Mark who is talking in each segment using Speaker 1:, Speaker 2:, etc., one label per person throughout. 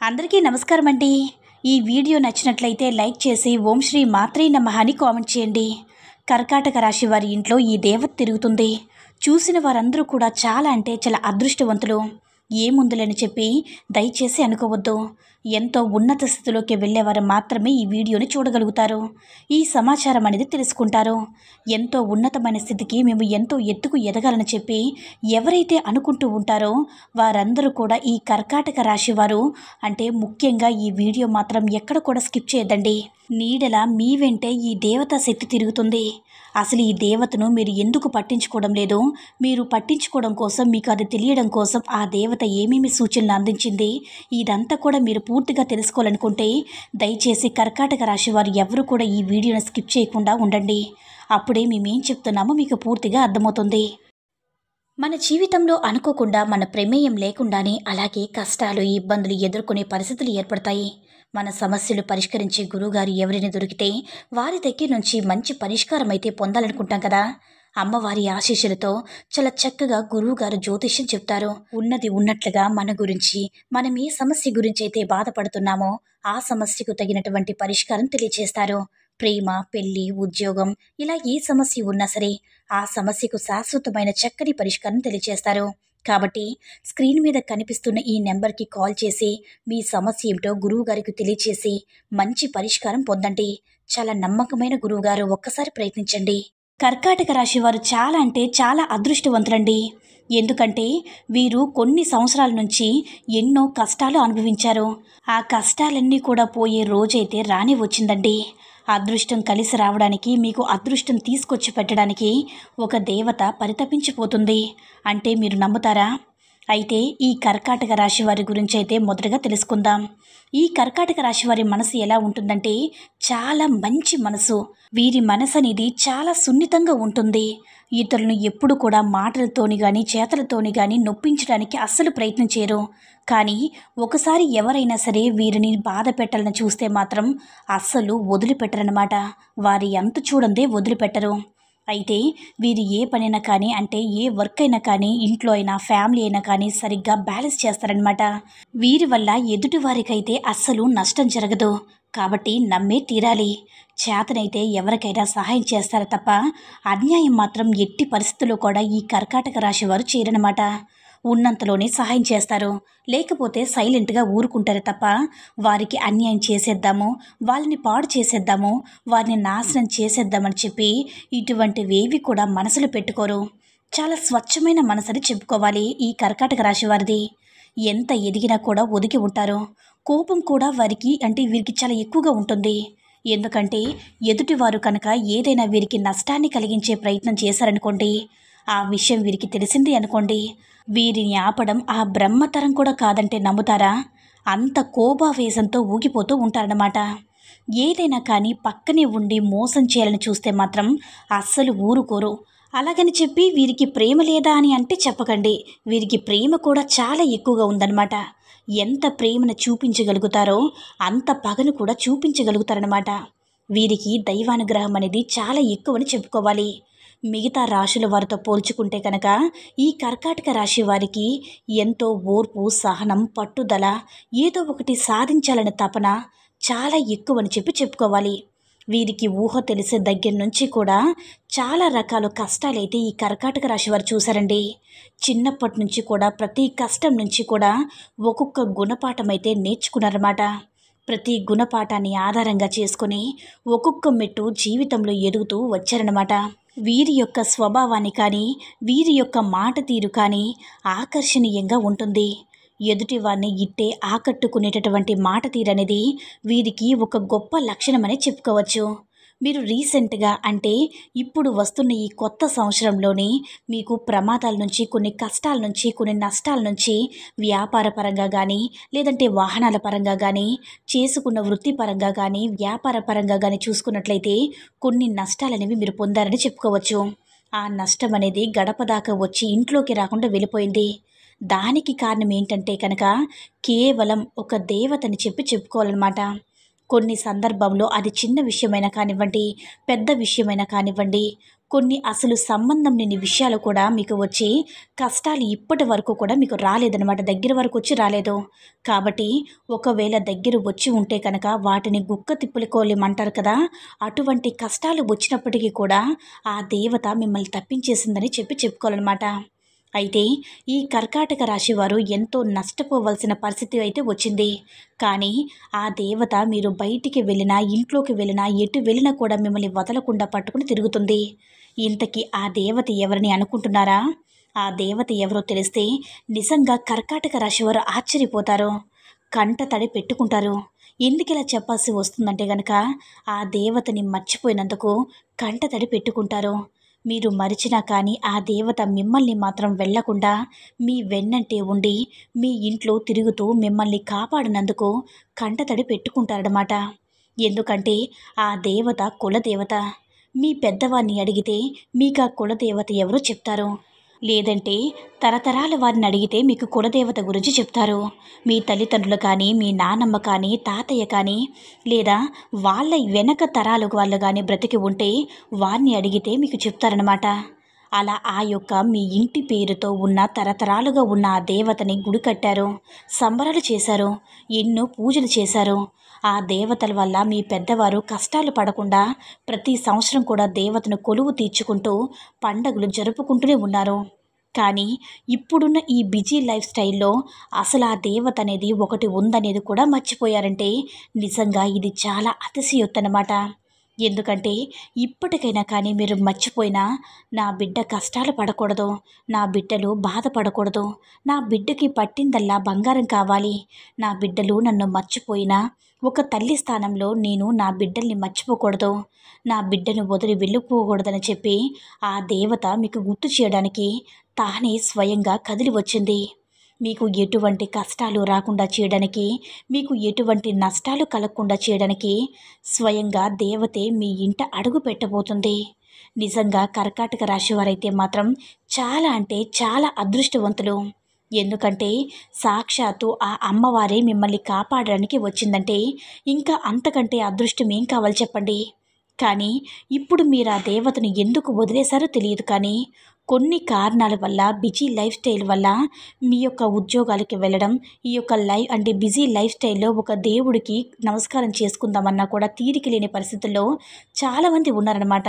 Speaker 1: అందరికీ నమస్కారం అండి. ఈ వీడియో నచ్చినట్లయితే లైక్ చేసి ఓం శ్రీ మాత్రే నమః అని కామెంట్ చేయండి. కర్కాటక రాశి వారి ఇంట్లో ఈ దేవత తిరుగుతుంది. చూసిన వారందరూ కూడా చాలా అంటే చాలా అదృష్టవంతులు. ఏముందులని చెప్పి దయచేసి అనుకోవద్దు. ఎంతో ఉన్నత స్థితిలోకి వెళ్ళేవారు మాత్రమే ఈ వీడియోని చూడగలుగుతారు. ఈ సమాచారం అనేది తెలుసుకుంటారు. ఎంతో ఉన్నతమైన స్థితికి మేము ఎంతో ఎత్తుకు ఎదగాలని చెప్పి ఎవరైతే అనుకుంటూ ఉంటారో వారందరూ కూడా ఈ కర్కాటక రాశి వారు అంటే ముఖ్యంగా ఈ వీడియో మాత్రం ఎక్కడ కూడా స్కిప్ చేయొద్దండి. నీడల మీ వెంటే ఈ దేవతా శక్తి తిరుగుతుంది. అసలు ఈ దేవతను మీరు ఎందుకు పట్టించుకోవడం లేదు? మీరు పట్టించుకోవడం కోసం, మీకు అది తెలియడం కోసం ఆ దేవత ఏమేమి సూచనలు అందించింది, ఇదంతా కూడా మీరు పూర్తిగా తెలుసుకోవాలనుకుంటే దయచేసి కర్కాటక రాశి వారు ఎవరు కూడా ఈ వీడియోని స్కిప్ చేయకుండా ఉండండి. అప్పుడే మేమేం చెప్తున్నామో మీకు పూర్తిగా అర్థమవుతుంది. మన జీవితంలో అనుకోకుండా మన ప్రమేయం లేకుండానే అలాగే కష్టాలు, ఇబ్బందులు ఎదుర్కొనే పరిస్థితులు ఏర్పడతాయి. మన సమస్యలు పరిష్కరించే గురువుగారు ఎవరైనా దొరికితే వారి దగ్గర నుంచి మంచి పరిష్కారం అయితే పొందాలనుకుంటాం కదా. అమ్మవారి ఆశీస్సులతో చాలా చక్కగా గురువుగారు జ్యోతిష్యం చెప్తారు. ఉన్నది ఉన్నట్లుగా మన గురించి, మనం ఏ సమస్య గురించి అయితే బాధపడుతున్నామో ఆ సమస్యకు తగినటువంటి పరిష్కారం తెలియజేస్తారు. ప్రేమ, పెళ్లి, ఉద్యోగం ఇలా ఏ సమస్య ఉన్నా సరే ఆ సమస్యకు శాశ్వతమైన చక్కని పరిష్కారం తెలియజేస్తారు. కాబట్టి స్క్రీన్ మీద కనిపిస్తున్న ఈ నెంబర్కి కాల్ చేసి మీ సమస్య ఏమిటో గురువుగారికి తెలియచేసి మంచి పరిష్కారం పొందండి. చాలా నమ్మకమైన గురువుగారు, ఒక్కసారి ప్రయత్నించండి. కర్కాటక రాశి వారు చాలా అంటే చాలా అదృష్టవంతులండి. ఎందుకంటే వీరు కొన్ని సంవత్సరాల నుంచి ఎన్నో కష్టాలు అనుభవించారు. ఆ కష్టాలన్నీ కూడా పోయే రోజైతే రానే వచ్చిందండి. అదృష్టం కలిసి రావడానికి, మీకు అదృష్టం తీసుకొచ్చి పెట్టడానికి ఒక దేవత పరితపించిపోతుంది అంటే మీరు నమ్ముతారా? అయితే ఈ కర్కాటక రాశి వారి గురించి అయితే మొదటగా తెలుసుకుందాం. ఈ కర్కాటక రాశి వారి మనసు ఎలా ఉంటుందంటే చాలా మంచి మనసు. వీరి మనసు అనేది చాలా సున్నితంగా ఉంటుంది. ఇతరులను ఎప్పుడు కూడా మాటలతోని కానీ చేతలతోని కానీ నొప్పించడానికి అస్సలు ప్రయత్నం చేయరు. కానీ ఒకసారి ఎవరైనా సరే వీరిని బాధ పెట్టాలని చూస్తే మాత్రం అస్సలు వదిలిపెట్టరన్నమాట. వారి అంతు చూడందే వదిలిపెట్టరు. అయితే వీరు ఏ పనైనా కానీ అంటే ఏ వర్క్ అయినా కానీ ఇంట్లో అయినా ఫ్యామిలీ అయినా కానీ సరిగ్గా బ్యాలెన్స్ చేస్తారనమాట. వీరి వల్ల ఎదుటి వారికైతే అస్సలు నష్టం జరగదు. కాబట్టి నమ్మే తీరాలి. చేతనైతే ఎవరికైనా సహాయం చేస్తారు తప్ప అన్యాయం మాత్రం ఎట్టి పరిస్థితుల్లో కూడా ఈ కర్కాటక రాశి వారు చేయరనమాట. ఉన్నంతలోనే సహాయం చేస్తారు. లేకపోతే సైలెంట్గా ఊరుకుంటారు తప్ప వారికి అన్యాయం చేసేద్దాము, వాళ్ళని పాడు చేసేద్దాము, వారిని నాశనం చేసేద్దామని చెప్పి ఇటువంటివేవి కూడా మనసులో పెట్టుకోరు. చాలా స్వచ్ఛమైన మనసని చెప్పుకోవాలి ఈ కర్కాటక రాశి వారిది. ఎంత ఎదిగినా కూడా ఒదిగి ఉంటారు. కోపం కూడా వీరికి చాలా ఎక్కువగా ఉంటుంది. ఎందుకంటే ఎదుటివారు కనుక ఏదైనా వీరికి నష్టాన్ని కలిగించే ప్రయత్నం చేశారనుకోండి, ఆ విషయం వీరికి తెలిసింది అనుకోండి, వీరిని ఆపడం ఆ బ్రహ్మతరం కూడా కాదంటే నమ్ముతారా? అంత కోపావేశంతో ఊగిపోతూ ఉంటారన్నమాట. ఏదైనా కానీ పక్కనే ఉండి మోసం చేయాలని చూస్తే మాత్రం అస్సలు ఊరుకోరు. అలాగని చెప్పి వీరికి ప్రేమ లేదా అని అంటే చెప్పకండి. వీరికి ప్రేమ కూడా చాలా ఎక్కువగా ఉందన్నమాట. ఎంత ప్రేమను చూపించగలుగుతారో అంత పగను కూడా చూపించగలుగుతారన్నమాట. వీరికి దైవానుగ్రహం అనేది చాలా ఎక్కువని చెప్పుకోవాలి. మిగతా రాశుల వారితో పోల్చుకుంటే కనుక ఈ కర్కాటక రాశి వారికి ఎంతో ఓర్పు, సహనం, పట్టుదల, ఏదో ఒకటి సాధించాలనే తపన చాలా ఎక్కువని చెప్పుకోవాలి. వీరికి ఊహ తెలిసే దగ్గర నుంచి కూడా చాలా రకాల కష్టాలైతే ఈ కర్కాటక రాశి వారు చూశారండి. చిన్నప్పటి నుంచి కూడా ప్రతి కష్టం నుంచి కూడా ఒక్కొక్క గుణపాఠం అయితే నేర్చుకున్నారన్నమాట. ప్రతి గుణపాఠాన్ని ఆధారంగా చేసుకుని ఒక్కొక్క మెట్టు జీవితంలో ఎదుగుతూ వచ్చారన్నమాట. వీరి యొక్క స్వభావాన్ని కానీ వీరి యొక్క మాట తీరు కానీ ఆకర్షణీయంగా ఉంటుంది. ఎదుటివారిని ఇట్టే ఆకట్టుకునేటటువంటి మాట తీరనేది వీరికి ఒక గొప్ప లక్షణమనే చెప్పుకోవచ్చు. మీరు రీసెంట్గా అంటే ఇప్పుడు వస్తున్న ఈ కొత్త సంవత్సరంలోని మీకు ప్రమాదాల నుంచి, కొన్ని కష్టాల నుంచి, కొన్ని నష్టాల నుంచి వ్యాపార పరంగా కానీ లేదంటే వాహనాల పరంగా కానీ, చేసుకున్న వృత్తిపరంగా కానీ వ్యాపార పరంగా కానీ చూసుకున్నట్లయితే కొన్ని నష్టాలనేవి మీరు పొందారని చెప్పుకోవచ్చు. ఆ నష్టం అనేది గడప దాకా వచ్చి ఇంట్లోకి రాకుండా వెళ్ళిపోయింది. దానికి కారణం ఏంటంటే కనుక కేవలం ఒక దేవతని చెప్పుకోవాలన్నమాట. కొన్ని సందర్భంలో అది చిన్న విషయమైనా కానివ్వండి, పెద్ద విషయమైనా కానివ్వండి, కొన్ని అసలు సంబంధం లేని విషయాలు కూడా మీకు వచ్చి కష్టాలు ఇప్పటి వరకు కూడా మీకు రాలేదన్నమాట. దగ్గర వరకు వచ్చి రాలేదు. కాబట్టి ఒకవేళ దగ్గర వచ్చి ఉంటే కనుక వాటిని గుక్క తిప్పులుకోలేమంటారు కదా! అటువంటి కష్టాలు వచ్చినప్పటికీ కూడా ఆ దేవత మిమ్మల్ని తప్పించేసిందని చెప్పుకోవాలన్నమాట. అయితే ఈ కర్కాటక రాశి వారు ఎంతో నష్టపోవలసిన పరిస్థితి అయితే వచ్చింది. కానీ ఆ దేవత మీరు బయటికి వెళ్ళినా, ఇంట్లోకి వెళ్ళినా, ఎటు వెళ్ళినా కూడా మిమ్మల్ని వదలకుండా పట్టుకుని తిరుగుతుంది. ఇంతకీ ఆ దేవత ఎవరని అనుకుంటున్నారా? ఆ దేవత ఎవరో తెలిస్తే నిజంగా కర్కాటక రాశి వారు ఆశ్చర్యపోతారు. కంట తడి పెట్టుకుంటారు. ఎందుకిలా చెప్పాల్సి వస్తుందంటే గనక ఆ దేవతని మర్చిపోయినందుకు కంట తడి పెట్టుకుంటారు. మీరు మరిచినా కానీ ఆ దేవత మిమ్మల్ని మాత్రం వెళ్ళకుండా మీ వెన్నంటే ఉండి మీ ఇంట్లో తిరుగుతూ మిమ్మల్ని కాపాడినందుకు కంటతడి పెట్టుకుంటారన్నమాట. ఎందుకంటే ఆ దేవత కులదేవత. మీ పెద్దవారిని అడిగితే మీకు ఆ కులదేవత ఎవరో చెప్తారు. లేదంటే తరతరాల వారిని అడిగితే మీకు కులదేవత గురించి చెప్తారు. మీ తల్లిదండ్రులు కానీ, మీ నానమ్మ కానీ, తాతయ్య కానీ, లేదా వాళ్ళ వెనక తరాల వాళ్ళు కానీ బ్రతికి ఉంటే వారిని అడిగితే మీకు చెప్తారనమాట. అలా ఆ యొక్క మీ ఇంటి పేరుతో ఉన్న తరతరాలుగా ఉన్న ఆ దేవతని గుడి కట్టారు, సంబరాలు చేశారు, ఎన్నో పూజలు చేశారు. ఆ దేవతల వల్ల మీ పెద్దవారు కష్టాలు పడకుండా ప్రతి సంవత్సరం కూడా దేవతను కొలువు తీర్చుకుంటూ పండగలు జరుపుకుంటూనే ఉన్నారు. కానీ ఇప్పుడున్న ఈ బిజీ లైఫ్ స్టైల్లో అసలు ఆ దేవత అనేది ఒకటి ఉందనేది కూడా మర్చిపోయారంటే నిజంగా ఇది చాలా అతిశయోక్తనమాట. ఎందుకంటే ఇప్పటికైనా కానీ మీరు మర్చిపోయినా నా బిడ్డ కష్టాలు పడకూడదు, నా బిడ్డలు బాధపడకూడదు, నా బిడ్డకి పట్టిందల్లా బంగారం కావాలి, నా బిడ్డలు నన్ను మర్చిపోయినా ఒక తల్లి స్థానంలో నేను నా బిడ్డల్ని మర్చిపోకూడదు, నా బిడ్డను వదిలి వెళ్ళిపోకూడదని చెప్పి ఆ దేవత మీకు గుర్తు చేయడానికి తానే స్వయంగా కదిలి వచ్చింది. మీకు ఎటువంటి కష్టాలు రాకుండా చేయడానికి, మీకు ఎటువంటి నష్టాలు కలగకుండా చేయడానికి స్వయంగా దేవతే మీ ఇంట అడుగు పెట్టబోతుంది. నిజంగా కర్కాటక రాశి వారైతే మాత్రం చాలా అంటే చాలా అదృష్టవంతులు. ఎందుకంటే సాక్షాత్తు ఆ అమ్మవారే మిమ్మల్ని కాపాడడానికి వచ్చిందంటే ఇంకా అంతకంటే అదృష్టం ఏం కావాలి చెప్పండి. కానీ ఇప్పుడు మీరు ఆ దేవతను ఎందుకు వదిలేశారో తెలియదు. కానీ కొన్ని కారణాల వల్ల బిజీ లైఫ్ స్టైల్ వల్ల మీ యొక్క ఉద్యోగాలకి వెళ్ళడం, ఈ యొక్క బిజీ లైఫ్ స్టైల్లో ఒక దేవుడికి నమస్కారం చేసుకుందామన్నా కూడా తీరిక లేని పరిస్థితుల్లో చాలామంది ఉన్నారన్నమాట.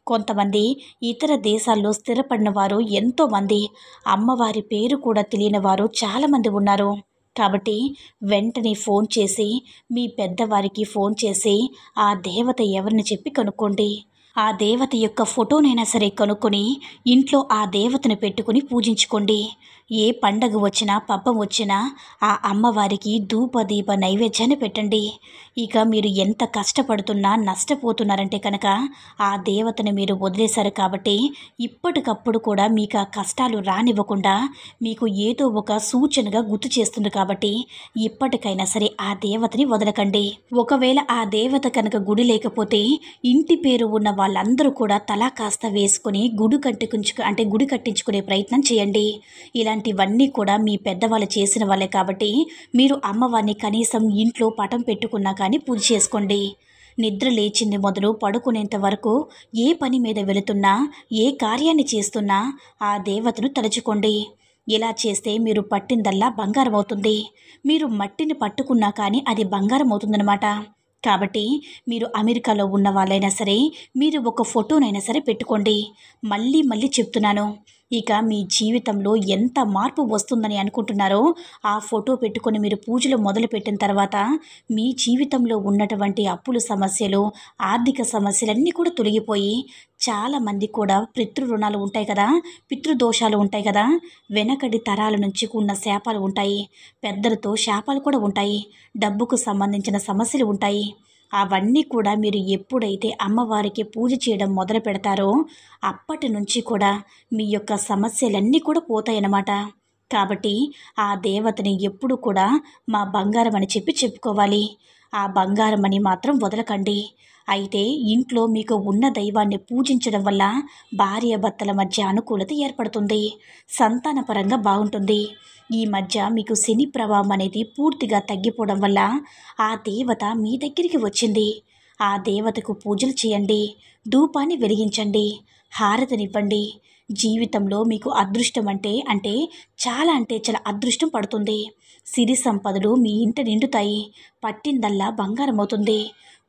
Speaker 1: కొంతమంది ఇతర దేశాల్లో స్థిరపడిన వారు ఎంతోమంది, అమ్మవారి పేరు కూడా తెలియని వారు చాలామంది ఉన్నారు. కాబట్టి వెంటనే ఫోన్ చేసి మీ పెద్దవారికి ఫోన్ చేసి ఆ దేవత ఎవరిని చెప్పి కనుక్కోండి. ఆ దేవత యొక్క ఫోటోనైనా సరే కనుక్కొని ఇంట్లో ఆ దేవతను పెట్టుకుని పూజించుకోండి. ఏ పండగ వచ్చినా పబ్బం వచ్చినా ఆ అమ్మవారికి ధూప దీప నైవేద్యాన్ని పెట్టండి. ఇక మీరు ఎంత కష్టపడుతున్నా నష్టపోతున్నారంటే కనుక ఆ దేవతను మీరు వదిలేశారు కాబట్టి ఇప్పటికప్పుడు కూడా మీకు ఆ కష్టాలు రానివ్వకుండా మీకు ఏదో ఒక సూచనగా గుర్తు చేస్తుంది. కాబట్టి ఇప్పటికైనా సరే ఆ దేవతని వదలకండి. ఒకవేళ ఆ దేవత కనుక గుడి లేకపోతే ఇంటి పేరు ఉన్న వాళ్ళందరూ కూడా తలా కాస్త వేసుకొని గుడి కట్టించుకునే ప్రయత్నం చేయండి. ఇలాంటివన్నీ కూడా మీ పెద్దవాళ్ళు చేసిన వాళ్ళే కాబట్టి మీరు అమ్మవారిని కనీసం ఇంట్లో పటం పెట్టుకున్నా కానీ పూజ చేసుకోండి. నిద్ర లేచింది మొదలు పడుకునేంత వరకు ఏ పని మీద వెళుతున్నా, ఏ కార్యాన్ని చేస్తున్నా ఆ దేవతను తలుచుకోండి. ఇలా చేస్తే మీరు పట్టిందల్లా బంగారం అవుతుంది. మీరు మట్టిని పట్టుకున్నా కానీ అది బంగారం అవుతుందన్నమాట. కాబట్టి మీరు అమెరికాలో ఉన్న వాళ్ళైనా సరే మీరు ఒక ఫోటోనైనా సరే పెట్టుకోండి. మళ్ళీ మళ్ళీ చెప్తున్నాను, ఇక మీ జీవితంలో ఎంత మార్పు వస్తుందని అనుకుంటున్నారో ఆ ఫోటో పెట్టుకొని మీరు పూజలు మొదలుపెట్టిన తర్వాత మీ జీవితంలో ఉన్నటువంటి అప్పుల సమస్యలు, ఆర్థిక సమస్యలన్నీ కూడా తొలగిపోయి చాలామంది కూడా పితృ రుణాలు ఉంటాయి కదా, పితృదోషాలు ఉంటాయి కదా, వెనకటి తరాల నుంచి ఉన్న శాపాలు ఉంటాయి, పెద్దలతో శాపాలు కూడా ఉంటాయి, డబ్బుకు సంబంధించిన సమస్యలు ఉంటాయి. అవన్నీ కూడా మీరు ఎప్పుడైతే అమ్మవారికి పూజ చేయడం మొదలు పెడతారో అప్పటి నుంచి కూడా మీ యొక్క సమస్యలన్నీ కూడా పోతాయన్నమాట. కాబట్టి ఆ దేవతని ఎప్పుడు కూడా మా బంగారం అని చెప్పుకోవాలి. ఆ బంగారం అని మాత్రం వదలకండి. అయితే ఇంట్లో మీకు ఉన్న దైవాన్ని పూజించడం వల్ల భార్యాభర్తల మధ్య అనుకూలత ఏర్పడుతుంది, సంతానపరంగా బాగుంటుంది. ఈ మధ్య మీకు శని ప్రభావం అనేది పూర్తిగా తగ్గిపోవడం వల్ల ఆ దేవత మీ దగ్గరికి వచ్చింది. ఆ దేవతకు పూజలు చేయండి, ధూపాన్ని వెలిగించండి, హారతినివ్వండి. జీవితంలో మీకు అదృష్టం అంటే చాలా అదృష్టం పడుతుంది. సిరి సంపదలు మీ ఇంట నిండుతాయి. పట్టిందల్లా బంగారమవుతుంది.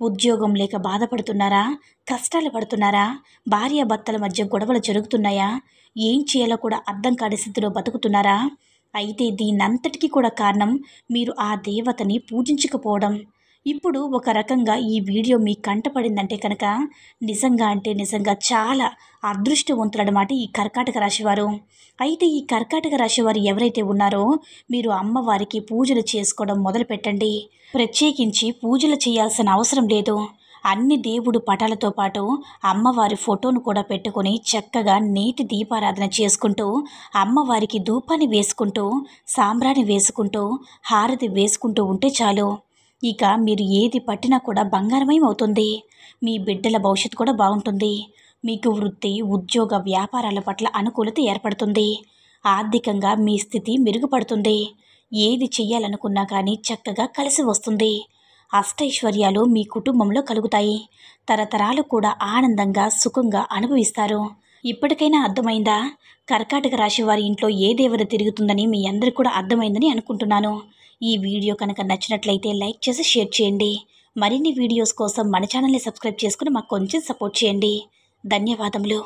Speaker 1: ఉద్యోగం లేక బాధపడుతున్నారా? కష్టాలు పడుతున్నారా? భార్యాభర్తల మధ్య గొడవలు జరుగుతున్నాయా? ఏం చేయాలో కూడా అర్థం కాని స్థితిలో బతుకుతున్నారా? అయితే దీనంతటికీ కూడా కారణం మీరు ఆ దేవతని పూజించకపోవడం. ఇప్పుడు ఒక రకంగా ఈ వీడియో మీ కంటపడిందంటే కనుక నిజంగా చాలా అదృష్టవంతులన్నమాట ఈ కర్కాటక రాశివారు. అయితే ఈ కర్కాటక రాశివారు ఎవరైతే ఉన్నారో మీరు అమ్మవారికి పూజలు చేసుకోవడం మొదలుపెట్టండి. ప్రత్యేకించి పూజలు చేయాల్సిన అవసరం లేదు. అన్ని దేవుడు పటాలతో పాటు అమ్మవారి ఫోటోను కూడా పెట్టుకొని చక్కగా నేతి దీపారాధన చేసుకుంటూ అమ్మవారికి ధూపాన్ని వేసుకుంటూ సాంబ్రాణి వేసుకుంటూ హారతి వేసుకుంటూ ఉంటే చాలు. ఇక మీరు ఏది పట్టినా కూడా బంగారమయమవుతుంది. మీ బిడ్డల భవిష్యత్తు కూడా బాగుంటుంది. మీకు వృత్తి, ఉద్యోగ, వ్యాపారాల పట్ల అనుకూలత ఏర్పడుతుంది. ఆర్థికంగా మీ స్థితి మెరుగుపడుతుంది. ఏది చెయ్యాలనుకున్నా కానీ చక్కగా కలిసి వస్తుంది. అష్టైశ్వర్యాలు మీ కుటుంబంలో కలుగుతాయి. తరతరాలు కూడా ఆనందంగా, సుఖంగా అనుభవిస్తారు. ఇప్పటికైనా అర్థమైందా? కర్కాటక రాశి వారి ఇంట్లో ఏ దేవత తిరుగుతుందని మీ అందరికీ కూడా అర్థమైందని అనుకుంటున్నాను. ఈ వీడియో కనుక నచ్చినట్లయితే లైక్ చేసి షేర్ చేయండి. మరిన్ని వీడియోస్ కోసం మన ఛానల్ని సబ్స్క్రైబ్ చేసుకుని మాకు కొంచెం సపోర్ట్ చేయండి. ధన్యవాదములు.